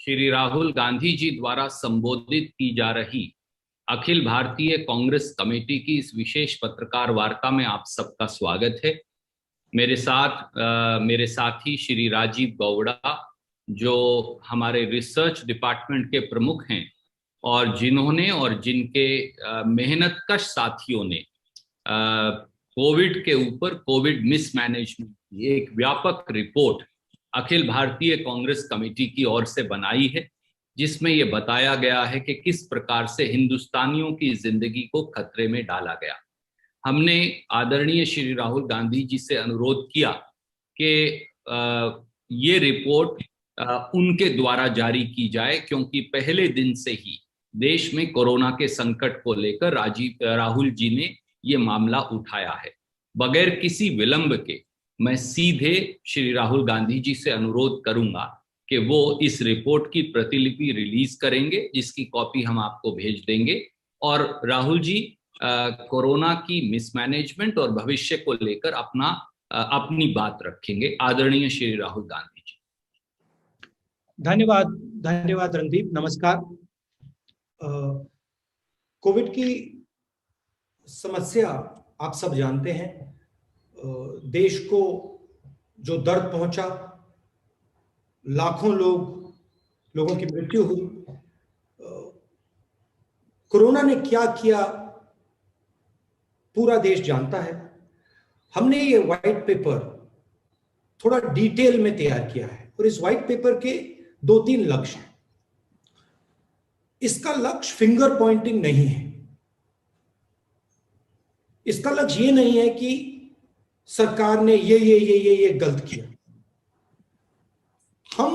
श्री राहुल गांधी जी द्वारा संबोधित की जा रही अखिल भारतीय कांग्रेस कमेटी की इस विशेष पत्रकार वार्ता में आप सबका स्वागत है। मेरे साथी श्री राजीव गौड़ा, जो हमारे रिसर्च डिपार्टमेंट के प्रमुख हैं और जिन्होंने और जिनके मेहनतकश साथियों ने कोविड के ऊपर कोविड मिसमैनेजमेंट की एक व्यापक रिपोर्ट अखिल भारतीय कांग्रेस कमेटी की ओर से बनाई है, जिसमें यह बताया गया है कि किस प्रकार से हिंदुस्तानियों की जिंदगी को खतरे में डाला गया। हमने आदरणीय श्री राहुल गांधी जी से अनुरोध किया कि ये रिपोर्ट उनके द्वारा जारी की जाए, क्योंकि पहले दिन से ही देश में कोरोना के संकट को लेकर राहुल जी ने ये मामला उठाया है। बगैर किसी विलंब के मैं सीधे श्री राहुल गांधी जी से अनुरोध करूंगा कि वो इस रिपोर्ट की प्रतिलिपि रिलीज करेंगे, जिसकी कॉपी हम आपको भेज देंगे। और राहुल जी कोरोना की मिसमैनेजमेंट और भविष्य को लेकर अपनी बात रखेंगे। आदरणीय श्री राहुल गांधी जी। धन्यवाद रणदीप। नमस्कार। कोविड की समस्या आप सब जानते हैं। देश को जो दर्द पहुंचा, लाखों लोगों की मृत्यु हुई, कोरोना ने क्या किया पूरा देश जानता है। हमने ये व्हाइट पेपर थोड़ा डिटेल में तैयार किया है और इस व्हाइट पेपर के 2-3 लक्ष्य हैं। इसका लक्ष्य फिंगर पॉइंटिंग नहीं है। इसका लक्ष्य ये नहीं है कि सरकार ने ये गलत किया। हम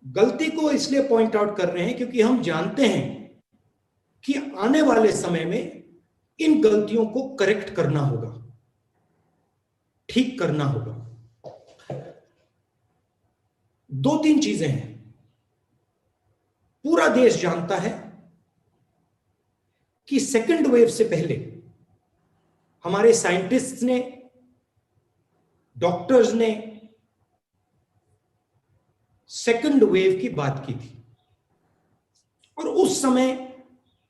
गलती को इसलिए पॉइंट आउट कर रहे हैं क्योंकि हम जानते हैं कि आने वाले समय में इन गलतियों को करेक्ट करना होगा, ठीक करना होगा। 2-3 चीजें हैं। पूरा देश जानता है कि सेकेंड वेव से पहले हमारे साइंटिस्ट्स ने, डॉक्टर्स ने सेकेंड वेव की बात की थी और उस समय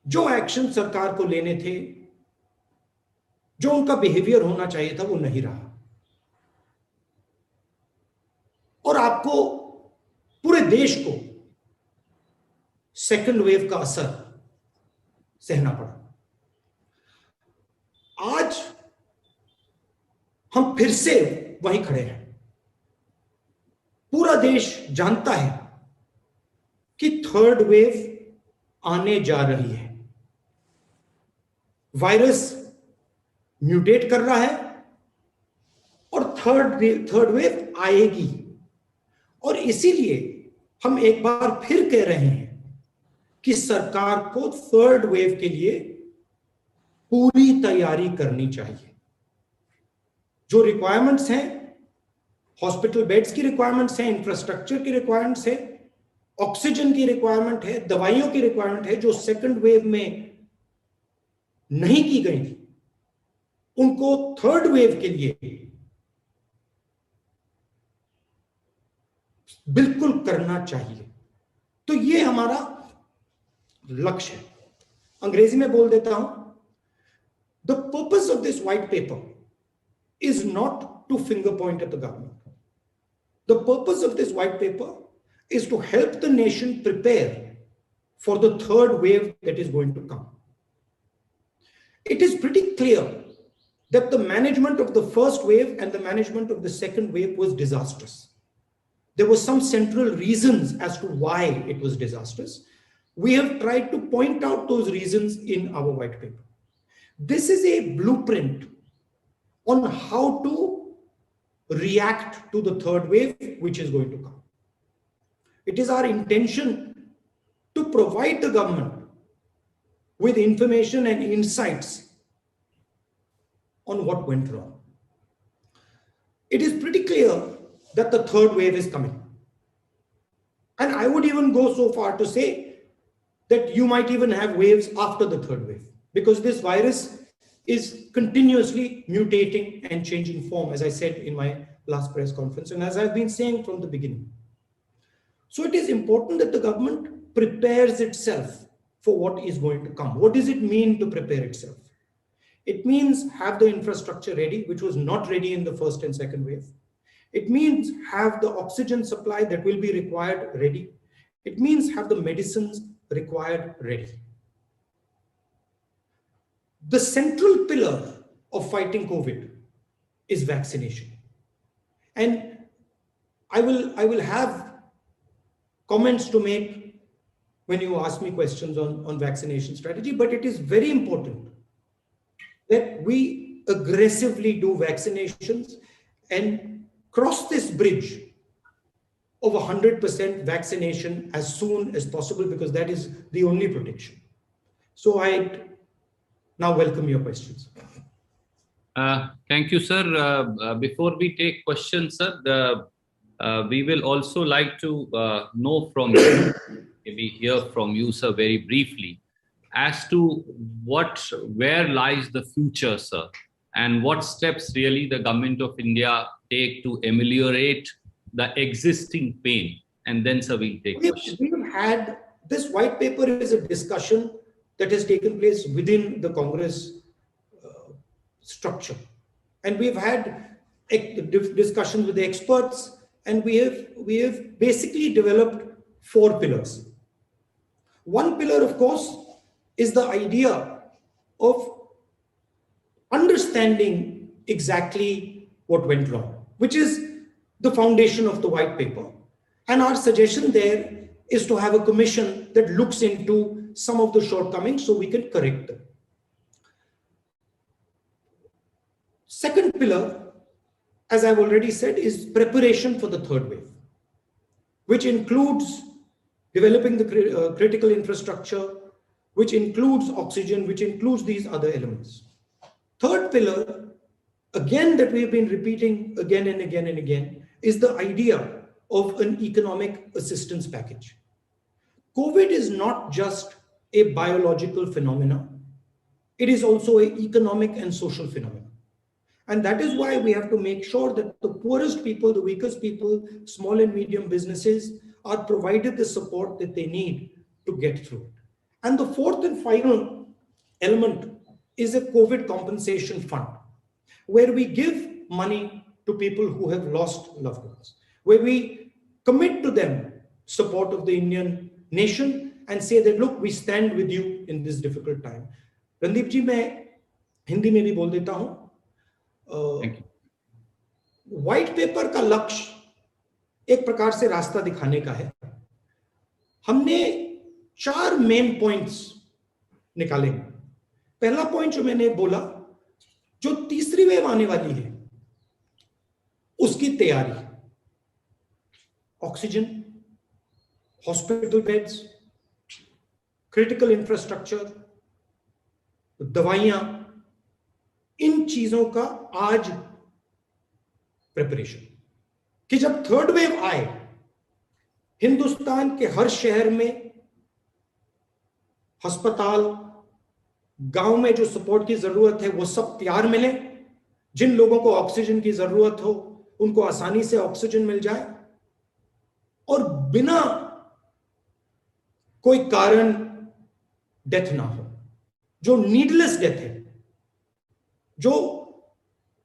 जो एक्शन सरकार को लेने थे, जो उनका बिहेवियर होना चाहिए था, वो नहीं रहा। और आपको, पूरे देश को सेकेंड वेव का असर सहना पड़ा। आज हम फिर से वहीं खड़े हैं। पूरा देश जानता है कि थर्ड वेव आने जा रही है। वायरस म्यूटेट कर रहा है और थर्ड वेव आएगी। और इसीलिए हम एक बार फिर कह रहे हैं कि सरकार को थर्ड वेव के लिए पूरी तैयारी करनी चाहिए। जो रिक्वायरमेंट्स हैं, हॉस्पिटल बेड्स की रिक्वायरमेंट्स हैं, इंफ्रास्ट्रक्चर की रिक्वायरमेंट्स है, ऑक्सीजन की रिक्वायरमेंट है, दवाइयों की रिक्वायरमेंट है, जो सेकंड वेव में नहीं की गई थी, उनको थर्ड वेव के लिए बिल्कुल करना चाहिए। तो ये हमारा लक्ष्य है। अंग्रेजी में बोल देता हूं, the purpose of this white paper is not two finger point at the government. The purpose of this white paper is to help the nation prepare for the third wave that is going to come. It is pretty clear that the management of the first wave and the management of the second wave was disastrous. There were some central reasons as to why it was disastrous. We have tried to point out those reasons in our white paper. This is a blueprint on how to react to the third wave which is going to come. It is our intention to provide the government with information and insights on what went wrong. It is pretty clear that the third wave is coming. And I would even go so far to say that you might even have waves after the third wave, because this virus is continuously mutating and changing form, as I said in my last press conference, and as I've been saying from the beginning. So it is important that the government prepares itself for what is going to come. What does it mean to prepare itself? It means have the infrastructure ready, which was not ready in the first and second wave. It means have the oxygen supply that will be required ready. It means have the medicines required ready. The central pillar of fighting COVID is vaccination. And I will have comments to make when you ask me questions on vaccination strategy, but it is very important that we aggressively do vaccinations and cross this bridge of 100% vaccination as soon as possible, because that is the only protection. So I now welcome your questions. Thank you, sir. Before we take questions, sir, we will also like to know from you, maybe hear from you, sir, very briefly, as to where lies the future, sir, and what steps really the government of India take to ameliorate the existing pain. And then, sir, we'll take questions. We've had this white paper is a discussion that has taken place within the Congress structure. And we've had discussions with the experts, and we have basically developed 4 pillars. One pillar, of course, is the idea of understanding exactly what went wrong, which is the foundation of the white paper. And our suggestion there is to have a commission that looks into some of the shortcomings so we can correct them. Second pillar, as I've already said, is preparation for the third wave, which includes developing the critical infrastructure, which includes oxygen, which includes these other elements. Third pillar, again, that we've been repeating again and again and again, is the idea of an economic assistance package. COVID is not just a biological phenomenon. It is also an economic and social phenomenon. And that is why we have to make sure that the poorest people, the weakest people, small and medium businesses are provided the support that they need to get through it. And the fourth and final element is a COVID compensation fund, where we give money to people who have lost loved ones, where we commit to them support of the Indian nation and say that, look, we stand with you in this difficult time. Randeep ji, मैं हिंदी में भी बोल देता हूँ. White paper का लक्ष्य एक प्रकार से रास्ता दिखाने का है. हमने 4 मेन पॉइंट्स निकाले. पहला पॉइंट जो मैंने बोला, जो तीसरी वेव आने वाली है उसकी तैयारी, oxygen, hospital beds, critical infrastructure, दवाइयां, इन चीजों का आज प्रिपरेशन, कि जब थर्ड वेव आए हिंदुस्तान के हर शहर में अस्पताल, गांव में जो सपोर्ट की जरूरत है वो सब तैयार मिले. जिन लोगों को ऑक्सीजन की जरूरत हो उनको आसानी से ऑक्सीजन मिल जाए, और बिना कोई कारण डेथ ना हो. जो नीडलेस डेथ है, जो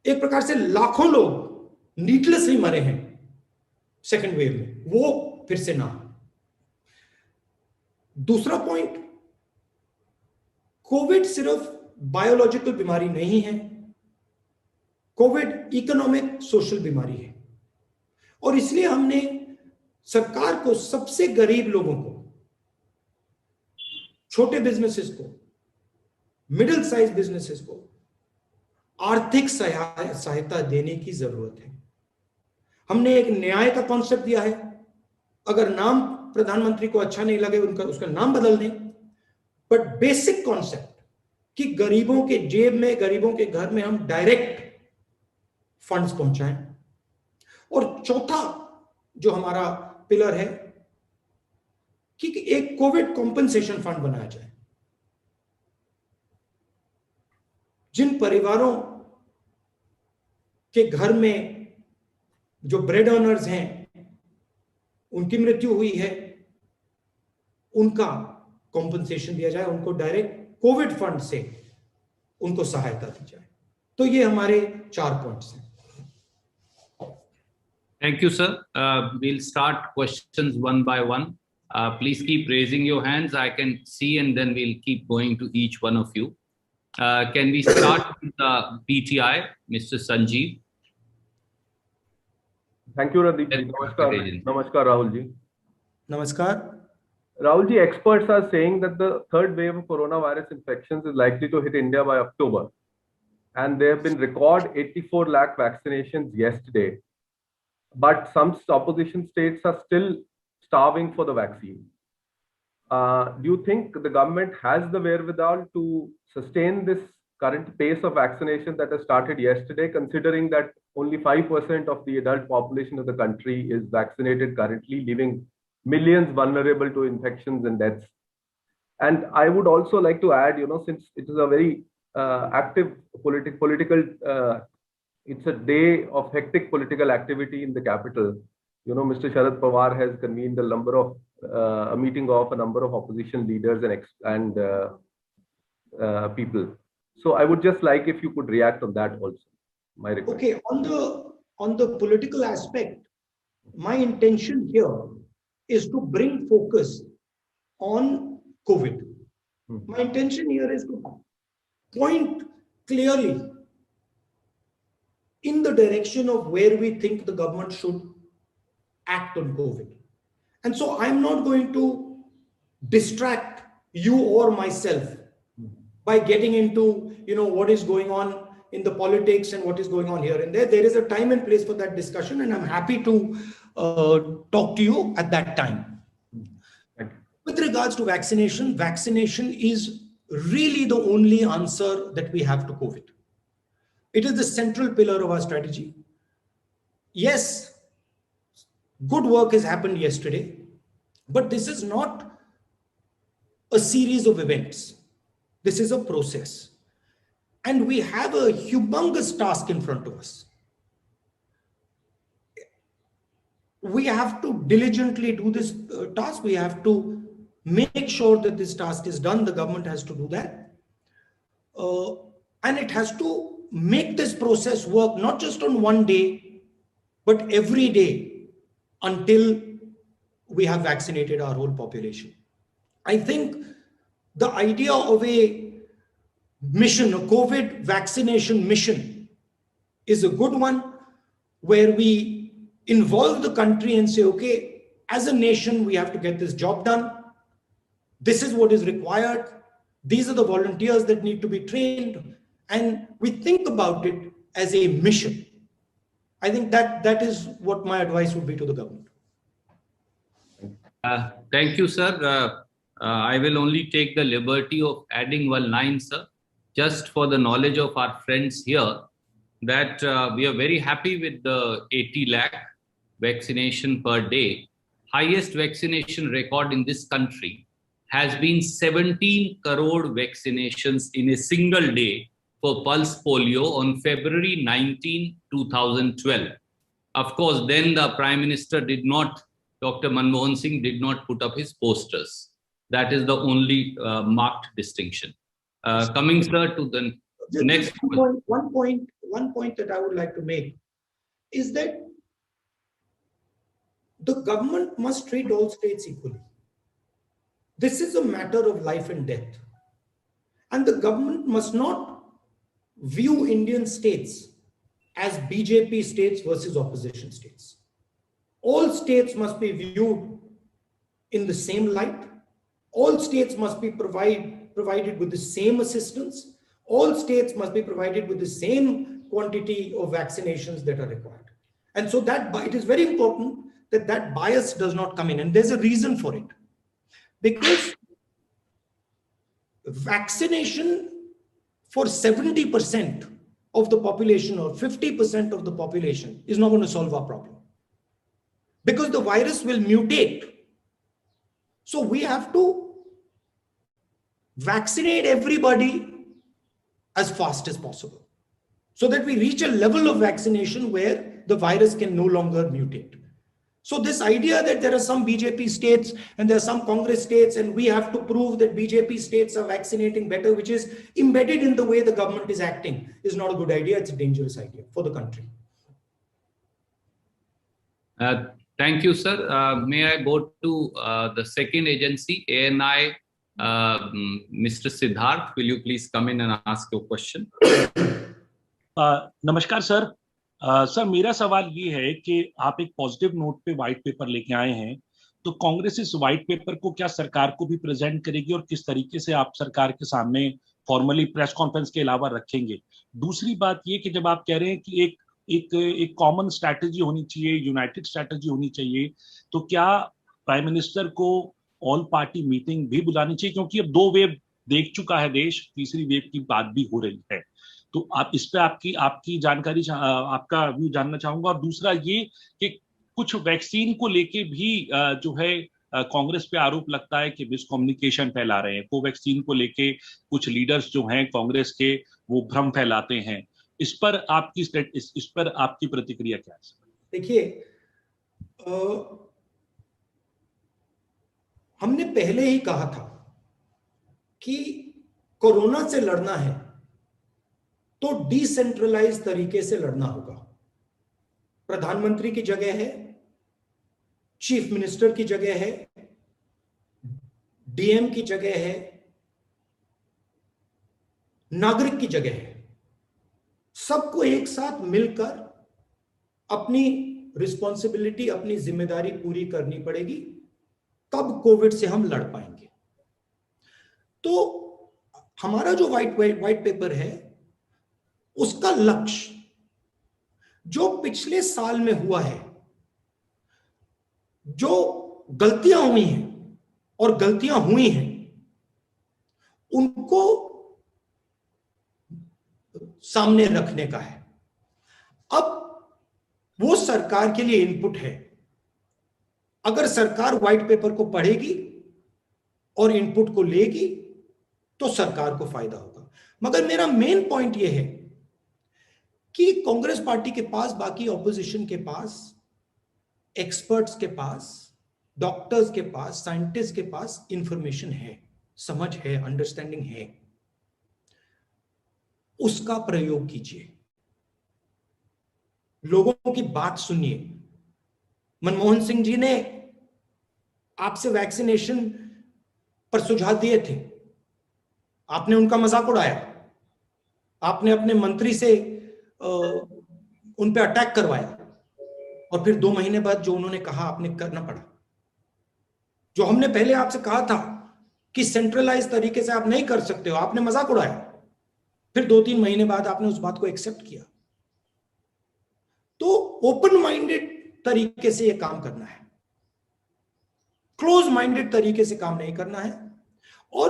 एक प्रकार से लाखों लोग नीडलेस ही मरे हैं सेकेंड वेव में, वो फिर से ना हो. दूसरा पॉइंट, कोविड सिर्फ बायोलॉजिकल बीमारी नहीं है, कोविड इकोनॉमिक सोशल बीमारी है. और इसलिए हमने सरकार को सबसे गरीब लोगों को, छोटे बिजनेसेस को, मिडिल साइज बिजनेसेस को आर्थिक सहायता देने की जरूरत है. हमने एक न्याय का कॉन्सेप्ट दिया है. अगर नाम प्रधानमंत्री को अच्छा नहीं लगे उसका नाम बदल दें, बट बेसिक कॉन्सेप्ट कि गरीबों के जेब में, गरीबों के घर में हम डायरेक्ट फंड्स पहुंचाएं. और चौथा जो हमारा पिलर है कि एक कोविड कॉम्पनसेशन फंड बनाया जाए. जिन परिवारों के घर में जो ब्रेड अर्नर्स हैं उनकी मृत्यु हुई है, उनका कॉम्पनसेशन दिया जाए, उनको डायरेक्ट कोविड फंड से उनको सहायता दी जाए। तो ये हमारे 4 पॉइंट्स हैं। Thank you, sir. We'll start questions one by one. Please keep raising your hands. I can see, and then we'll keep going to each one of you. Can we start with the PTI, Mr. Sanjeev? Thank you, Radip ji. Namaskar, Rahul ji. Namaskar. Rahul ji, experts are saying that the third wave of coronavirus infections is likely to hit India by October. And there have been record 84 lakh vaccinations yesterday. But some opposition states are still starving for the vaccine. Do you think the government has the wherewithal to sustain this current pace of vaccination that has started yesterday, considering that only 5% of the adult population of the country is vaccinated currently, leaving millions vulnerable to infections and deaths? And I would also like to add, since it is a very active political it's a day of hectic political activity in the capital. Mr. Sharad Pawar has convened a meeting of a number of opposition leaders and people. So I would just like if you could react on that also. My request. Okay, on the political aspect, my intention here is to bring focus on COVID. My intention here is to point clearly in the direction of where we think the government should act on COVID. And so I'm not going to distract you or myself by getting into, what is going on in the politics and what is going on here and there. There is a time and place for that discussion, and I'm happy to talk to you at that time. With regards to vaccination, vaccination is really the only answer that we have to COVID. It is the central pillar of our strategy. Yes, good work has happened yesterday, but this is not a series of events. This is a process. And we have a humongous task in front of us. We have to diligently do this task. We have to make sure that this task is done. The government has to do that. And it has to make this process work not just on one day, but every day until we have vaccinated our whole population. I think the idea of a mission, a COVID vaccination mission, is a good one, where we involve the country and say, okay, as a nation, we have to get this job done. This is what is required. These are the volunteers that need to be trained. And we think about it as a mission. I think that is what my advice would be to the government. Thank you, sir. I will only take the liberty of adding one line, sir, just for the knowledge of our friends here, that we are very happy with the 80 lakh vaccination per day. Highest vaccination record in this country has been 17 crore vaccinations in a single day for pulse polio on February 19, 2012. Of course, then the Prime Minister Dr. Manmohan Singh did not put up his posters. That is the only marked distinction. Coming, sir, to the next point. One point that I would like to make is that the government must treat all states equally. This is a matter of life and death. And the government must not view Indian states as BJP states versus opposition states. All states must be viewed in the same light. All states must be provided with the same assistance. All states must be provided with the same quantity of vaccinations that are required. And so that it is very important that bias does not come in. And there's a reason for it. Because vaccination for 70% of the population or 50% of the population is not going to solve our problem. Because the virus will mutate. So we have to vaccinate everybody as fast as possible, so that we reach a level of vaccination where the virus can no longer mutate. So this idea that there are some BJP states and there are some Congress states and we have to prove that BJP states are vaccinating better, which is embedded in the way the government is acting, is not a good idea. It's a dangerous idea for the country. Thank you, sir. May I go to the second agency, ANI, Mr. Siddharth? Will you please come in and ask your question? नमस्कार sir. Sir मेरा सवाल ये है कि आप एक positive note पे white paper लेके आए हैं, तो कांग्रेस इस व्हाइट पेपर को क्या सरकार को भी प्रेजेंट करेगी और किस तरीके से आप सरकार के सामने फॉर्मली प्रेस कॉन्फ्रेंस के अलावा रखेंगे? दूसरी बात ये कि जब आप कह रहे हैं कि एक कॉमन स्ट्रैटेजी होनी चाहिए, यूनाइटेड स्ट्रैटेजी होनी चाहिए, तो क्या प्राइम मिनिस्टर को ऑल पार्टी मीटिंग भी बुलानी चाहिए? क्योंकि अब 2 वेव देख चुका है देश, तीसरी वेव की बात भी हो रही है, तो आप इस पे आपकी जानकारी, आपका व्यू जानना चाहूंगा। और दूसरा ये कि कुछ वैक्सीन को लेके भी जो है कांग्रेस पे आरोप लगता है कि मिसकम्युनिकेशन फैला रहे हैं, कोवैक्सीन को लेके कुछ लीडर्स जो हैं कांग्रेस के वो भ्रम फैलाते हैं। इस पर आपकी प्रतिक्रिया क्या है? देखिए, हमने पहले ही कहा था कि कोरोना से लड़ना है तो डिसेंट्रलाइज तरीके से लड़ना होगा। प्रधानमंत्री की जगह है, चीफ मिनिस्टर की जगह है, डीएम की जगह है, नागरिक की जगह है। सबको एक साथ मिलकर अपनी रिस्पॉन्सिबिलिटी, अपनी जिम्मेदारी पूरी करनी पड़ेगी, तब कोविड से हम लड़ पाएंगे। तो हमारा जो व्हाइट पेपर है, उसका लक्ष्य जो पिछले साल में हुआ है, जो गलतियां हुई हैं और गलतियां हुई हैं, उनको सामने रखने का है। अब वो सरकार के लिए इनपुट है। अगर सरकार व्हाइट पेपर को पढ़ेगी और इनपुट को लेगी तो सरकार को फायदा होगा। मगर मेरा मेन पॉइंट यह है कि कांग्रेस पार्टी के पास, बाकी ऑपोजिशन के पास, एक्सपर्ट्स के पास, डॉक्टर्स के पास, साइंटिस्ट के पास इंफॉर्मेशन है, समझ है, अंडरस्टैंडिंग है। उसका प्रयोग कीजिए, लोगों की बात सुनिए। मनमोहन सिंह जी ने आपसे वैक्सीनेशन पर सुझाव दिए थे, आपने उनका मजाक उड़ाया, आपने अपने मंत्री से उन पे अटैक करवाया, और फिर 2 महीने बाद जो उन्होंने कहा आपने करना पड़ा। जो हमने पहले आपसे कहा था कि सेंट्रलाइज तरीके से आप नहीं कर सकते हो, आपने मजाक उड़ाया, फिर 2-3 महीने बाद आपने उस बात को एक्सेप्ट किया। तो ओपन माइंडेड तरीके से यह काम करना है, क्लोज माइंडेड तरीके से काम नहीं करना है, और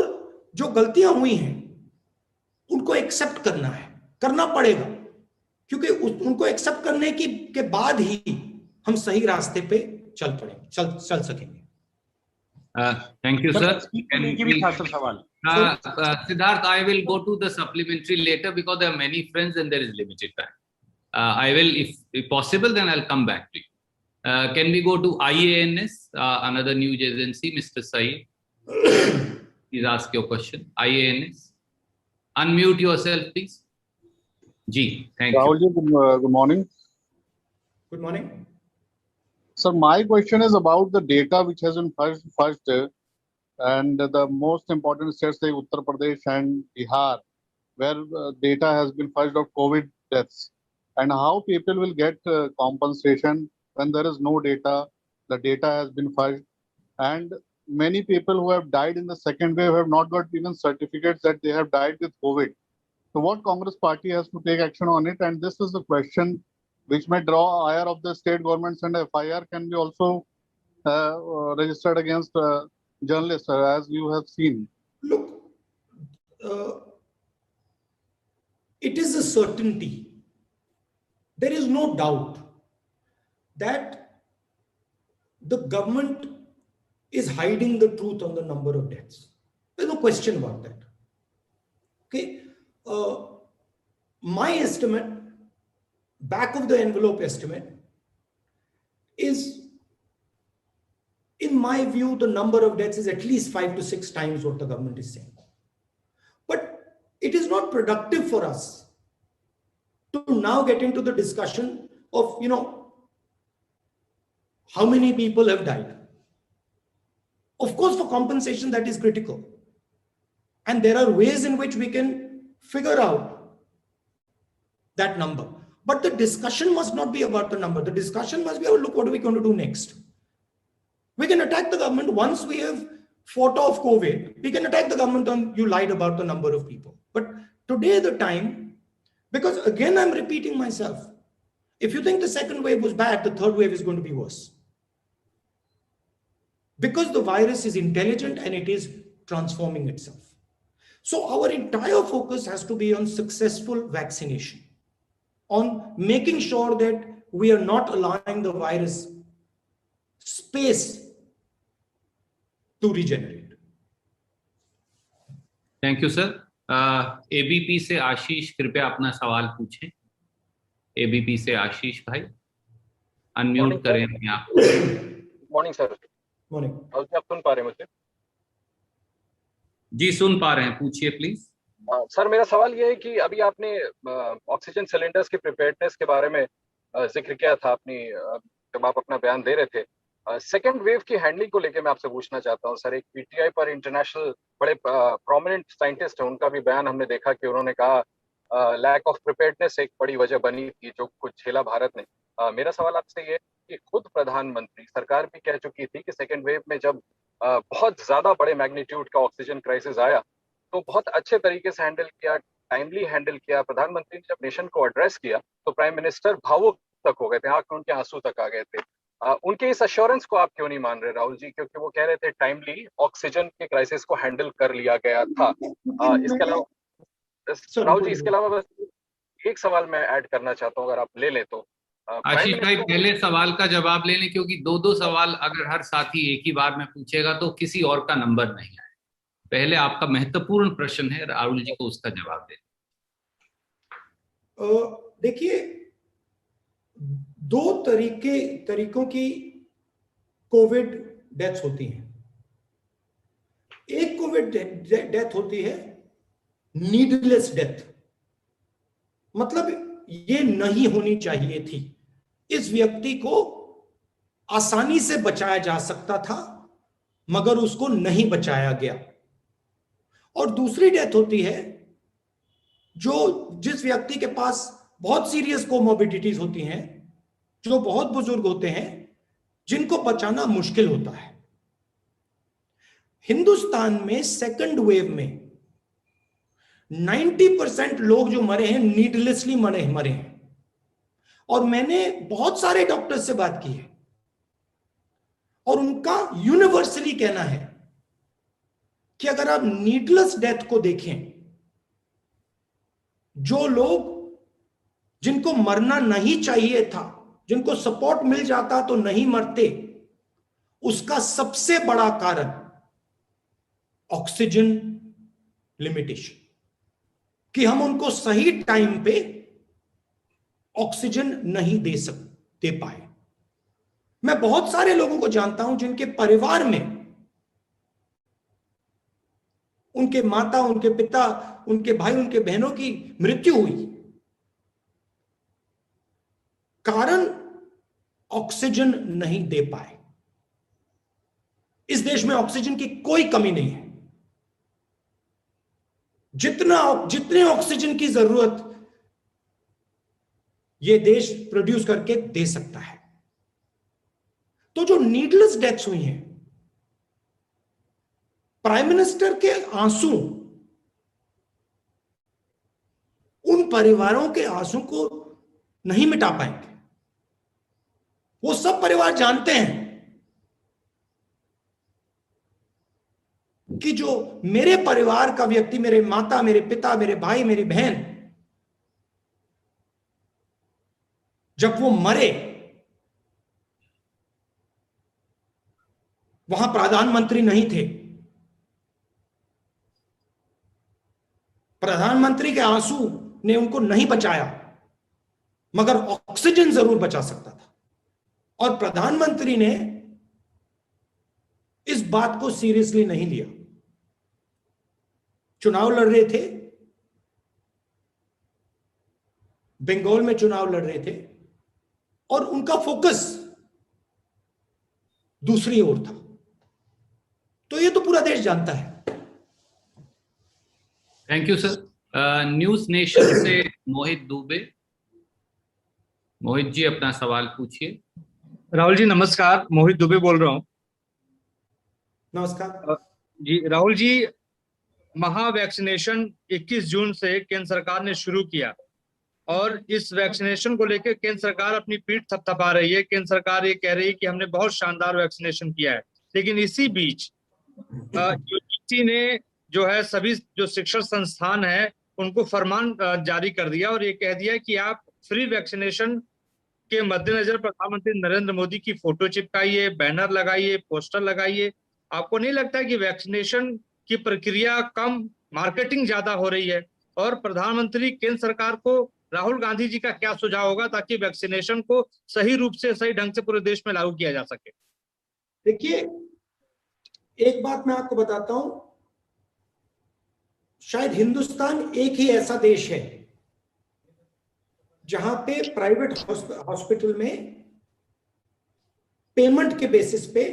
जो गलतियां हुई हैं उनको एक्सेप्ट करना है, करना पड़ेगा, क्योंकि उनको एक्सेप्ट करने के बाद ही हम सही रास्ते पे चल सकेंगे। Thank you, sir. Siddharth, I will go to the supplementary later because there are many friends and there is limited time. I will, if possible, then I'll come back to you. Can we go to IANS, another news agency, Mr. Saeed? Please ask your question. IANS. Unmute yourself, please. Ji, thank you. Rahul ji, good morning. Good morning. Sir, my question is about the data which has been first and the most important states like Uttar Pradesh and Bihar, where data has been fudged of COVID deaths, and how people will get compensation when there is no data, the data has been fudged, and many people who have died in the second wave have not got even certificates that they have died with COVID. So what Congress party has to take action on it? And this is the question which may draw ire of the state governments, and FIR can be also registered against journalists, as you have seen. Look, it is a certainty. There is no doubt that the government is hiding the truth on the number of deaths. There's no question about that. Okay. My estimate, back of the envelope estimate, is in my view, the number of deaths is at least 5 to 6 times what the government is saying. But it is not productive for us to now get into the discussion of, how many people have died. Of course, for compensation, that is critical. And there are ways in which we can figure out that number. But the discussion must not be about the number. The discussion must be, oh, look, what are we going to do next? We can attack the government once we have fought off COVID. We can attack the government on you lied about the number of people. But today the time, because again, I'm repeating myself. If you think the second wave was bad, the third wave is going to be worse. Because the virus is intelligent and it is transforming itself. So our entire focus has to be on successful vaccination, on making sure that we are not allowing the virus space to regenerate. Thank you, sir. ABP से आशीष, कृपया अपना सवाल पूछें. ABP से आशीष भाई, unmute करें अपने आप. Morning sir. मॉर्निंग. आप सुन पा रहे हैं मुझे? जी सुन पा रहे हैं, पूछिए प्लीज. सर मेरा सवाल ये है कि अभी आपने ऑक्सीजन सिलेंडर्स के प्रिपेयर्डनेस के बारे में जिक्र किया था अपनी जब आप अपना बयान दे रहे थे. सेकेंड वेव की हैंडलिंग को लेकर मैं आपसे पूछना चाहता हूं सर. एक पीटीआई पर इंटरनेशनल बड़े प्रोमिनेंट साइंटिस्ट हैं, उनका भी बयान हमने देखा कि उन्होंने कहा लैक ऑफ प्रिपेयर्डनेस एक बड़ी वजह बनी थी जो कुछ झेला भारत ने. मेरा सवाल आपसे ये कि खुद प्रधानमंत्री सरकार भी कह चुकी थी कि सेकेंड वेव में जब बहुत ज्यादा बड़े मैग्नीट्यूड का ऑक्सीजन क्राइसिस आया तो बहुत अच्छे तरीके से हैंडल किया, टाइमली हैंडल किया. प्रधानमंत्री ने जब नेशन को एड्रेस किया तो प्राइम मिनिस्टर भावुक तक हो गए थे, आंख में उनके आंसू तक आ गए थे. उनके इस अश्योरेंस को आप क्यों नहीं मान रहे राहुल जी? क्योंकि वो कह रहे थे टाइमली ऑक्सीजन के क्राइसिस को हैंडल कर लिया गया था. इसके अलावा राहुल जी, इसके अलावा बस एक सवाल मैं ऐड करना चाहता हूँ अगर आप ले लें तो. आशीष भाई पहले सवाल का जवाब ले लें, क्योंकि दो सवाल अगर हर साथी एक ही बार में पूछेगा तो किसी और का नंबर नहीं आए. पहले आपका महत्वपूर्ण प्रश्न है, राहुल जी को उसका जवाब दें. देखिए, दो तरीकों की कोविड डेथ्स होती हैं. एक कोविड डेथ होती है नीडलेस डेथ, मतलब ये नहीं होनी चाहिए थी, इस व्यक्ति को आसानी से बचाया जा सकता था मगर उसको नहीं बचाया गया. और दूसरी डेथ होती है जिस व्यक्ति के पास बहुत सीरियस कोमोर्बिडिटीज होती हैं, जो बहुत बुजुर्ग होते हैं, जिनको बचाना मुश्किल होता है. हिंदुस्तान में सेकंड वेव में 90% लोग जो मरे हैं नीडलेसली मरे हैं. और मैंने बहुत सारे डॉक्टर्स से बात की है और उनका यूनिवर्सली कहना है कि अगर आप नीडलेस डेथ को देखें, जो लोग जिनको मरना नहीं चाहिए था, जिनको सपोर्ट मिल जाता तो नहीं मरते, उसका सबसे बड़ा कारण ऑक्सीजन लिमिटेशन, कि हम उनको सही टाइम पे ऑक्सीजन नहीं दे पाए. मैं बहुत सारे लोगों को जानता हूं जिनके परिवार में उनके माता, उनके पिता, उनके भाई, उनके बहनों की मृत्यु हुई. कारण ऑक्सीजन नहीं दे पाए. इस देश में ऑक्सीजन की कोई कमी नहीं है. जितने ऑक्सीजन की जरूरत ये देश प्रोड्यूस करके दे सकता है. तो जो नीडलेस डेथ्स हुई हैं, प्राइम मिनिस्टर के आंसू उन परिवारों के आंसू को नहीं मिटा पाएंगे. वो सब परिवार जानते हैं कि जो मेरे परिवार का व्यक्ति, मेरे माता, मेरे पिता, मेरे भाई, मेरी बहन, जब वो मरे, वहां प्रधानमंत्री नहीं थे. प्रधानमंत्री के आंसू ने उनको नहीं बचाया, मगर ऑक्सीजन जरूर बचा सकता था. और प्रधानमंत्री ने इस बात को सीरियसली नहीं लिया। चुनाव लड़ रहे थे, बंगाल में चुनाव लड़ रहे थे और उनका फोकस दूसरी ओर था। तो ये तो पूरा देश जानता है। Thank you sir. News nation से मोहित दुबे। मोहित जी अपना सवाल पूछिए। राहुल जी नमस्कार, मोहित दुबे बोल रहा हूँ। नमस्कार जी राहुल जी, महा वैक्सीनेशन 21 जून से केंद्र सरकार ने शुरू किया और इस वैक्सीनेशन को लेकर केंद्र सरकार अपनी पीठ थपथपा रही है। केंद्र सरकार ये कह रही है कि हमने बहुत शानदार वैक्सीनेशन किया है, लेकिन इसी बीच यूजीसी ने जो है सभी जो शिक्षण संस्थान है उनको फरमान जारी कर दिया और ये कह दिया कि आप फ्री वैक्सीनेशन के मद्देनजर प्रधानमंत्री नरेंद्र मोदी की फोटो चिपकाइए, बैनर लगाइए, पोस्टर लगाइए। आपको नहीं लगता है कि वैक्सीनेशन की प्रक्रिया कम, मार्केटिंग ज्यादा हो रही है? और प्रधानमंत्री केंद्र सरकार को राहुल गांधी जी का क्या सुझाव होगा ताकि वैक्सीनेशन को सही रूप से, सही ढंग से पूरे देश में लागू किया जा सके? देखिए, एक बात मैं आपको बताता हूं, शायद हिंदुस्तान एक ही ऐसा देश है जहां पे प्राइवेट हॉस्पिटल में पेमेंट के बेसिस पे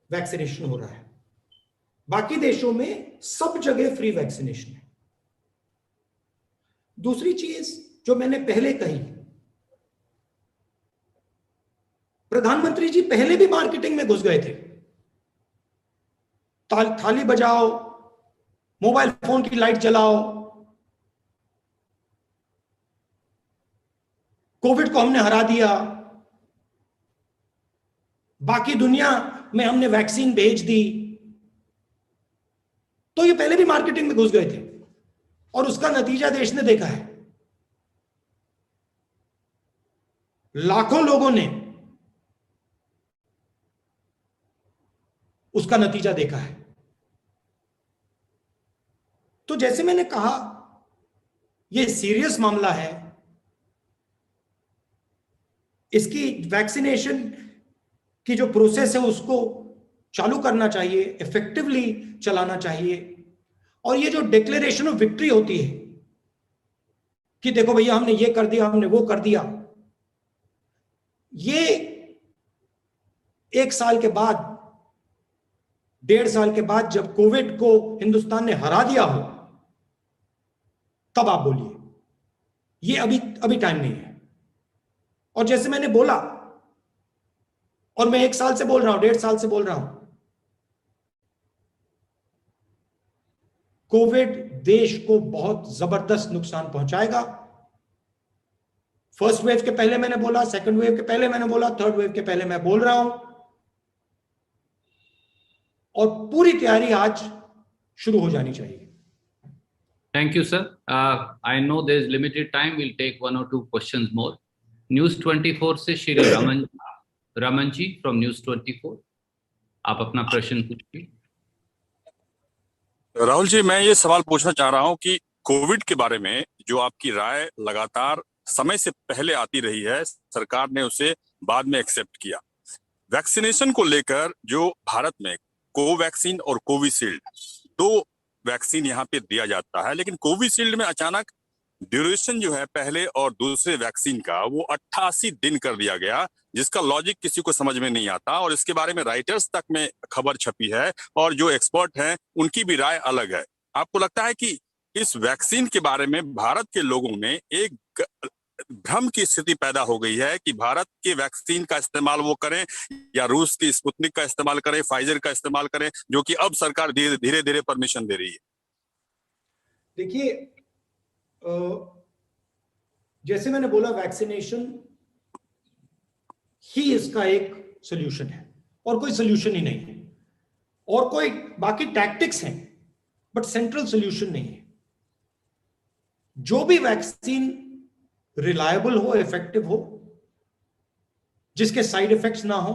वैक्सीनेशन हो रहा है। बाकी देशों में सब जगह फ्री वैक्सीनेशन है। दूसरी चीज जो मैंने पहले कही, प्रधानमंत्री जी पहले भी मार्केटिंग में घुस गए थे। थाली बजाओ, मोबाइल फोन की लाइट जलाओ, कोविड को हमने हरा दिया, बाकी दुनिया में हमने वैक्सीन भेज दी। तो ये पहले भी मार्केटिंग में घुस गए थे और उसका नतीजा देश ने देखा है। लाखों लोगों ने उसका नतीजा देखा है। तो जैसे मैंने कहा, यह सीरियस मामला है। इसकी वैक्सीनेशन की जो प्रोसेस है उसको चालू करना चाहिए, इफेक्टिवली चलाना चाहिए। और ये जो डिक्लेरेशन ऑफ विक्ट्री होती है कि देखो भैया हमने ये कर दिया, हमने वो कर दिया, ये 1 साल के बाद, 1.5 साल के बाद जब कोविड को हिंदुस्तान ने हरा दिया हो तब आप बोलिए। ये अभी टाइम नहीं है। और जैसे मैंने बोला, और मैं 1 साल से बोल रहा हूं, 1.5 साल से बोल रहा हूं, कोविड देश को बहुत जबरदस्त नुकसान पहुंचाएगा। फर्स्ट वेव के पहले मैंने बोला, सेकंड वेव के पहले मैंने बोला, थर्ड वेव के पहले मैं बोल रहा हूं। और पूरी तैयारी आज शुरू हो जानी चाहिए। Thank you, sir. I know there is limited time. We'll take 1 or 2 questions more. News 24 से श्री रमन जी from News 24, आप अपना प्रश्न पूछिए। राहुल जी, मैं ये सवाल पूछना चाह रहा हूं कि कोविड के बारे में जो आपकी राय लगातार समय से पहले आती रही है, सरकार ने उसे बाद में एक्सेप्ट किया। वैक्सीनेशन को लेकर जो भारत में कोवैक्सीन और कोविशील्ड 2 वैक्सीन यहाँ पे दिया जाता है, लेकिन कोविशील्ड में अचानक ड्यूरेशन जो है पहले और दूसरे वैक्सीन का वो 88 दिन कर दिया गया, जिसका लॉजिक किसी को समझ में नहीं आता और इसके बारे में राइटर्स तक में खबर छपी है और जो एक्सपर्ट हैं उनकी भी राय अलग है। आपको लगता है कि इस वैक्सीन के बारे में भारत के लोगों में एक भ्रम की स्थिति पैदा हो गई है कि भारत के वैक्सीन का इस्तेमाल वो करें या रूस की स्पुतनिक का इस्तेमाल करें, फाइजर का इस्तेमाल करें, जो कि अब सरकार धीरे धीरे परमिशन दे रही है? देखिए, जैसे मैंने बोला, वैक्सीनेशन ही इसका एक सॉल्यूशन है और कोई सॉल्यूशन ही नहीं है। और कोई बाकी टैक्टिक्स हैं बट सेंट्रल सॉल्यूशन नहीं है। जो भी वैक्सीन रिलायबल हो, इफेक्टिव हो, जिसके साइड इफेक्ट्स ना हो,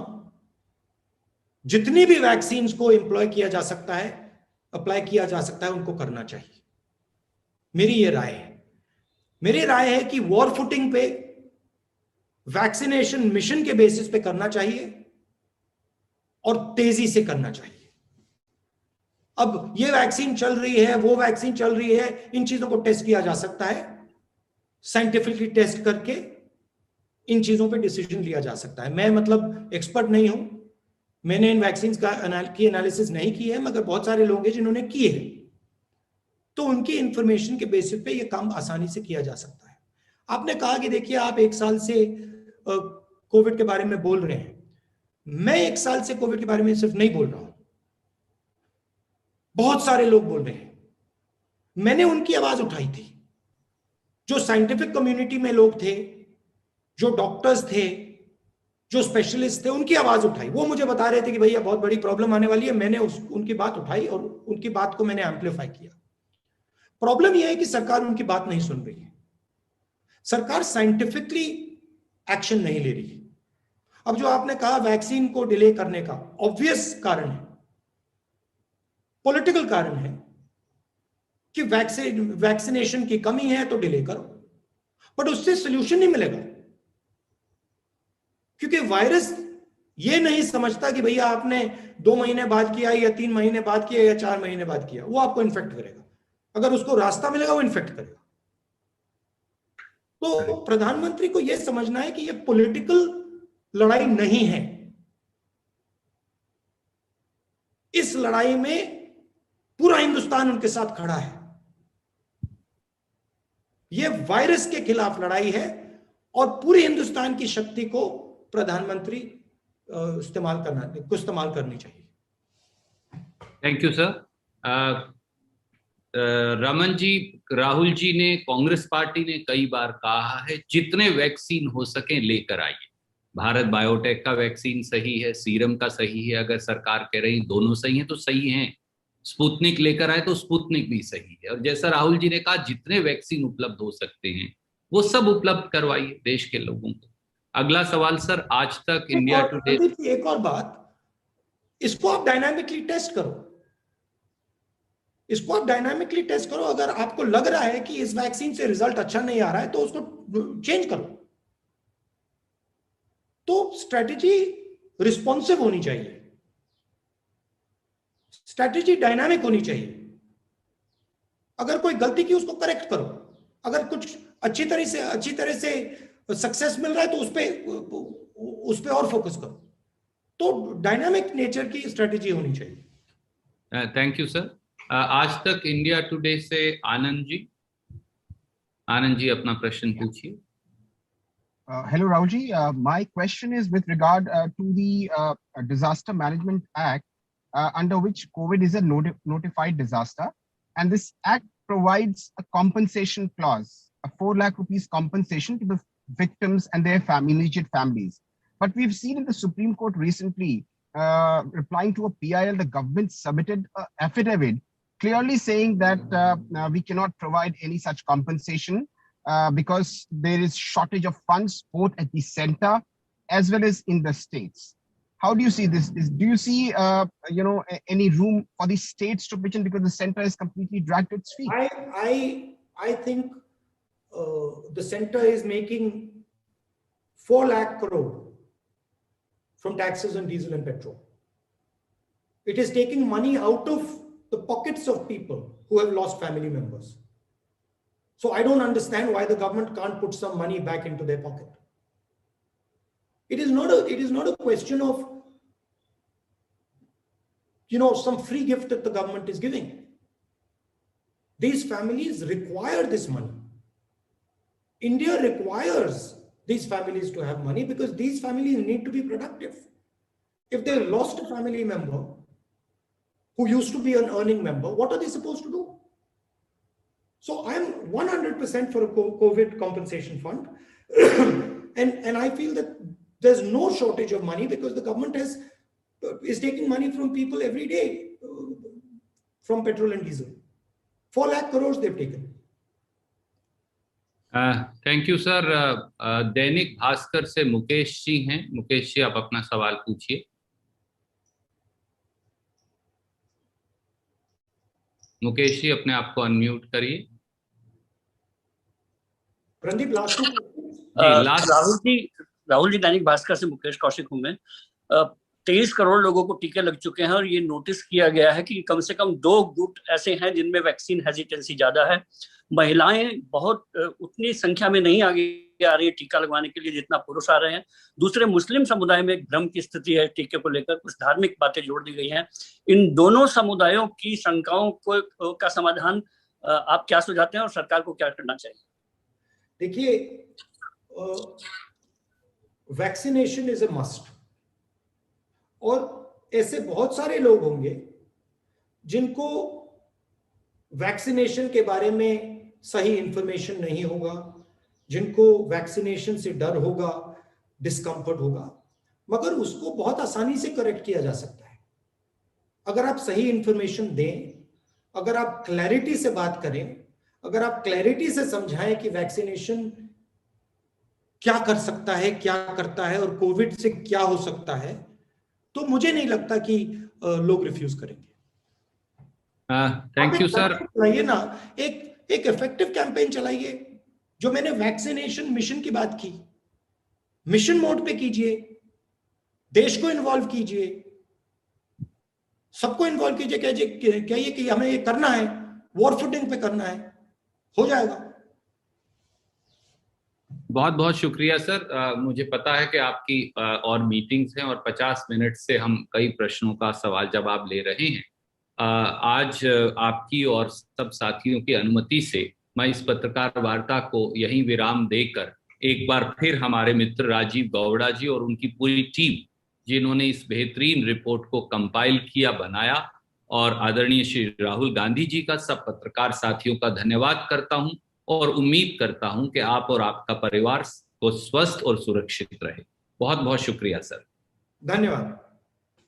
जितनी भी वैक्सीन को एम्प्लॉय किया जा सकता है, अप्लाई किया जा सकता है, उनको करना चाहिए। मेरी ये राय है। मेरी राय है कि वॉर फुटिंग पे वैक्सीनेशन मिशन के बेसिस पे करना चाहिए और तेजी से करना चाहिए। अब ये वैक्सीन चल रही है, वो वैक्सीन चल रही है, इन चीजों को टेस्ट किया जा सकता है, साइंटिफिकली टेस्ट करके इन चीजों पे डिसीजन लिया जा सकता है। मैं मतलब एक्सपर्ट नहीं हूं, मैंने इन वैक्सीन की एनालिसिस नहीं की है, मगर बहुत सारे लोग हैं जिन्होंने की है, तो उनकी इंफॉर्मेशन के बेसिस पे ये काम आसानी से किया जा सकता है। आपने कहा कि देखिए आप 1 साल से कोविड के बारे में बोल रहे हैं, मैं 1 साल से कोविड के बारे में सिर्फ नहीं बोल रहा हूं, बहुत सारे लोग बोल रहे हैं, मैंने उनकी आवाज उठाई थी, जो साइंटिफिक कम्युनिटी में लोग थे, जो डॉक्टर्स थे, जो स्पेशलिस्ट थे, उनकी आवाज उठाई। वो मुझे बता रहे थे कि भैया बहुत बड़ी प्रॉब्लम आने वाली है, मैंने उनकी बात उठाई और उनकी बात को मैंने एम्पलीफाई किया। प्रॉब्लम यह है कि सरकार उनकी बात नहीं सुन रही है, सरकार साइंटिफिकली एक्शन नहीं ले रही है। अब जो आपने कहा वैक्सीन को डिले करने का, ऑब्वियस कारण है, पॉलिटिकल कारण है कि वैक्सीनेशन की कमी है तो डिले करो, बट उससे सोल्यूशन नहीं मिलेगा, क्योंकि वायरस ये नहीं समझता कि भैया आपने 2 महीने बाद किया या 3 महीने बाद किया या 4 महीने बाद किया, वो आपको इन्फेक्ट करेगा। अगर उसको रास्ता मिलेगा वो इन्फेक्ट करेगा। तो प्रधानमंत्री को यह समझना है कि यह पॉलिटिकल लड़ाई नहीं है, इस लड़ाई में पूरा हिंदुस्तान उनके साथ खड़ा है। यह वायरस के खिलाफ लड़ाई है और पूरे हिंदुस्तान की शक्ति को प्रधानमंत्री इस्तेमाल करनी चाहिए। Thank you sir. Raman ji, Rahul ji ने, कांग्रेस पार्टी ने कई बार कहा है जितने वैक्सीन हो सके लेकर आइए। भारत बायोटेक का वैक्सीन सही है, सीरम का सही है, अगर सरकार कह रही दोनों सही है तो सही है। स्पुतनिक लेकर आए तो स्पुतनिक भी सही है। और जैसा राहुल जी ने कहा जितने वैक्सीन उपलब्ध हो सकते हैं वो सब उपलब्ध करवाइए देश के लोगों को। अगला सवाल सर, आज तक इंडिया टुडे। एक और बात, इसको आप डायनामिकली टेस्ट करो, इसको आप डायनामिकली टेस्ट करो। अगर आपको लग रहा है कि इस वैक्सीन से रिजल्ट अच्छा नहीं आ रहा है तो उसको चेंज करो। तो स्ट्रेटेजी रिस्पॉन्सिव होनी चाहिए, स्ट्रेटेजी डायनामिक होनी चाहिए। अगर कोई गलती की उसको करेक्ट करो, अगर कुछ अच्छी तरह से सक्सेस मिल रहा है तो उस पे और फोकस करो। तो डायनामिक नेचर की स्ट्रेटेजी होनी चाहिए। Thank you sir. आज तक इंडिया टुडे से आनंद जी अपना प्रश्न पूछिए। Hello, Raulji. My question is with regard to the Disaster Management Act, under which COVID is a notified disaster, and this act provides a compensation clause, a 4 lakh rupees compensation to the victims and their immediate families. But we've seen in the Supreme Court recently, replying to a PIL, the government submitted an affidavit clearly saying that we cannot provide any such compensation because there is shortage of funds both at the center as well as in the states. How do you see this? Do you see any room for the states to pitch in because the center has completely dragged its feet? I think the center is making 4 lakh crore from taxes on diesel and petrol. It is taking money out of the pockets of people who have lost family members. So I don't understand why the government can't put some money back into their pocket. It is not a question of, some free gift that the government is giving. These families require this money. India requires these families to have money because these families need to be productive. If they lost a family member who used to be an earning member, what are they supposed to do? So I'm 100% for a COVID compensation fund. and I feel that there's no shortage of money because the government is taking money from people every day from petrol and diesel. 4 lakh crores they've taken. Thank you sir. Dainik Bhaskar से मुकेश जी हैं। मुकेश जी, आप अपना सवाल पूछिए। मुकेश जी, अपने आप को unmute करिए। रणदीप, राहुल जी, दैनिक भास्कर से मुकेश कौशिक हूं मैं। 23 करोड़ लोगों को टीके लग चुके हैं और ये नोटिस किया गया है कि कम से कम 2 गुट ऐसे हैं जिनमें वैक्सीन हेजिटेंसी ज्यादा है। महिलाएं बहुत उतनी संख्या में नहीं आगे आ रही है टीका लगवाने के लिए जितना पुरुष आ रहे हैं। दूसरे मुस्लिम समुदाय में भ्रम की स्थिति है टीके को लेकर, कुछ धार्मिक बातें जोड़ दी गई हैं। इन दोनों समुदायों की शंकाओं को का समाधान आप क्या सुझाते हैं और सरकार को क्या करना चाहिए? देखिए, वैक्सीनेशन इज ए मस्ट, और ऐसे बहुत सारे लोग होंगे जिनको वैक्सीनेशन के बारे में सही इंफॉर्मेशन नहीं होगा, जिनको वैक्सीनेशन से डर होगा, डिस्कम्फर्ट होगा, मगर उसको बहुत आसानी से करेक्ट किया जा सकता है अगर आप सही इंफॉर्मेशन दें, अगर आप क्लैरिटी से बात करें, अगर आप क्लैरिटी से समझाएं कि वैक्सीनेशन क्या कर सकता है, क्या करता है और कोविड से क्या हो सकता है, तो मुझे नहीं लगता कि लोग रिफ्यूज करेंगे। Thank you sir. चलाइए ना, एक इफेक्टिव कैंपेन चलाइए। जो मैंने वैक्सीनेशन मिशन की बात की, मिशन मोड पे कीजिए, देश को इन्वॉल्व कीजिए, सबको इन्वॉल्व कीजिए, कहिए कि हमें ये करना है, वॉर फुटिंग पे करना है, हो जाएगा। बहुत बहुत शुक्रिया सर। मुझे पता है कि आपकी और मीटिंग्स हैं और 50 मिनट से हम कई प्रश्नों का सवाल जवाब ले रहे हैं। आज आपकी और सब साथियों की अनुमति से मैं इस पत्रकार वार्ता को यहीं विराम देकर एक बार फिर हमारे मित्र राजीव गौड़ा जी और उनकी पूरी टीम, जिन्होंने इस बेहतरीन रिपोर्ट को कंपाइल किया, बनाया, और आदरणीय श्री राहुल गांधी जी का, सब पत्रकार साथियों का धन्यवाद करता हूं और उम्मीद करता हूं कि आप और आपका परिवार को स्वस्थ और सुरक्षित रहे। बहुत बहुत शुक्रिया सर। धन्यवाद।